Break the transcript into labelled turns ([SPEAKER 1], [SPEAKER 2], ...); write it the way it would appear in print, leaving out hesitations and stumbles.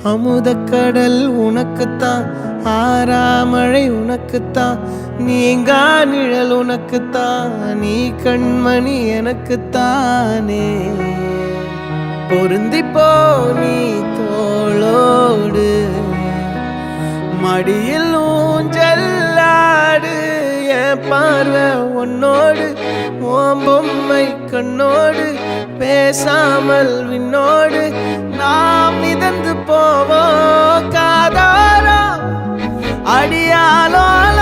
[SPEAKER 1] அமுதக்கடல் உனக்குத்தான், ஆறாமழை உனக்குத்தான், நீங்கா நிழல் உனக்குத்தான், நீ கண்மணி எனக்குத்தானே. பொருந்திப்போ நீ தோளோடு, மடியில் ஊஞ்சல்லாடு, என் பார்வை உன்னோடு, ஓம் பொம்மை கண்ணோடு, பேசாமல் விண்ணோடு நாம் மிதந்து போவோம் காதாரோ அடியாலோல